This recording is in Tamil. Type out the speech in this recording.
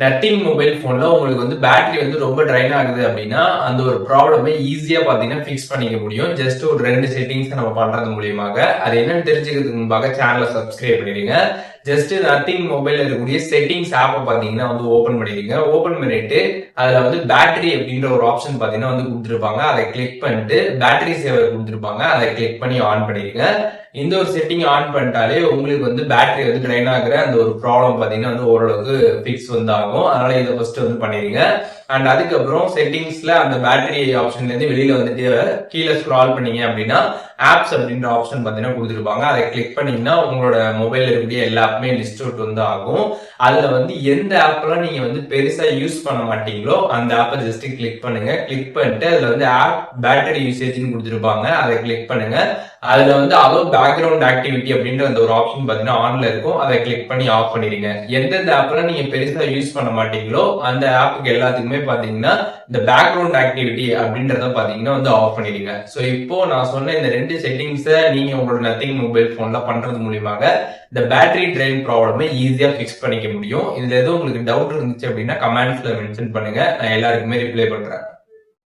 நத்திங் மொபைல் போன்ல உங்களுக்கு வந்து பேட்டரி வந்து ரொம்ப ட்ரைன் ஆகுது அப்படின்னா அந்த ஒரு ப்ராப்ளமை ஈஸியா பாத்தீங்கன்னா ஃபிக்ஸ் பண்ணிக்க முடியும். ஜஸ்ட் ஒரு 2 செட்டிங்ஸ் நம்ம பண்றது மூலியமாக. அது என்னன்னு தெரிஞ்சுக்கிறதுக்கு முன்பாக சேனலை சப்ஸ்கிரைப் பண்ணிடுங்க. ஜஸ்ட் நத்திங் மொபைல்ல இருக்கக்கூடிய செட்டிங்ஸ் ஆப்பை பாத்தீங்கன்னா வந்து ஓபன் பண்ணிடுங்க. ஓபன் பண்ணிட்டு அதுல வந்து பேட்டரி அப்படின்ற ஒரு ஆப்ஷன் பாத்தீங்கன்னா வந்து கொடுத்துருப்பாங்க. அதை கிளிக் பண்ணிட்டு பேட்டரி சேவர் கொடுத்துருப்பாங்க. அதை கிளிக் பண்ணி ஆன் பண்ணிடுங்க. இந்த ஒரு செட்டிங் ஆன் பண்ணிட்டாலே உங்களுக்கு வந்து பேட்டரி வந்து ட்ரைன் ஆகுற அந்த ஒரு ப்ராப்ளம் பாத்தீங்கன்னா வந்து ஓரளவுக்கு ஃபிக்ஸ் வந்து ஆகும். அதனால இதை ஃபர்ஸ்ட் வந்து பண்ணிடுங்க. அண்ட் அதுக்கப்புறம் செட்டிங்ஸ்ல அந்த பேட்டரி ஆப்ஷன்ல இருந்து வெளியில வந்துட்டு கீழே ஸ்க்ரால் பண்ணீங்க அப்படின்னா ஆப்ஸ் அப்படின்ற ஆப்ஷன் பாத்தீங்கன்னா கொடுத்துருப்பாங்க. அதை கிளிக் பண்ணீங்கன்னா உங்களோட மொபைல்ல இருக்கக்கூடிய எல்லா ஆப்புமே லிஸ்ட் அவுட் வந்து ஆகும். அதுல வந்து எந்த ஆப்லாம் நீங்க வந்து பெருசா யூஸ் பண்ண மாட்டீங்களோ அந்த ஆப்பை ஜஸ்ட் கிளிக் பண்ணுங்க. கிளிக் பண்ணிட்டு அதுல வந்து ஆப் பேட்டரி யூசேஜ்னு கொடுத்துருப்பாங்க. அதை கிளிக் பண்ணுங்க. அதுல வந்து அதோ பேக்ரவுண்ட் ஆக்டிவிட்டி அப்படின்ற அந்த ஒரு ஆப்ஷன் பாத்தீங்கன்னா ஆன்ல இருக்கும். அதை கிளிக் பண்ணி ஆஃப் பண்ணிடுங்க. எந்தெந்த ஆப்லாம் நீங்க பெருசா யூஸ் பண்ண மாட்டீங்களோ அந்த ஆப்புக்கு எல்லாத்துக்குமே பாத்தீங்கன்னா இந்த பேக்ரவுண்ட் ஆக்டிவிட்டி அப்படின்றத பாத்தீங்கன்னா வந்து ஆஃப் பண்ணிடுங்க. சோ இப்போ நான் சொன்ன இந்த 2 செட்டிங்ஸை நீங்க உங்களோட நத்திங் மொபைல் போன்ல பண்றது மூலியமாக இந்த பேட்டரி ட்ரெயின் ப்ராப்ளமை ஈஸியா ஃபிக்ஸ் பண்ணிக்க முடியும். இதுல ஏதோ உங்களுக்கு டவுட் இருந்துச்சு அப்படின்னா கமெண்ட்ஸ்ல மென்ஷன் பண்ணுங்க. நான் எல்லாருக்குமே ரிப்ளை பண்றேன்.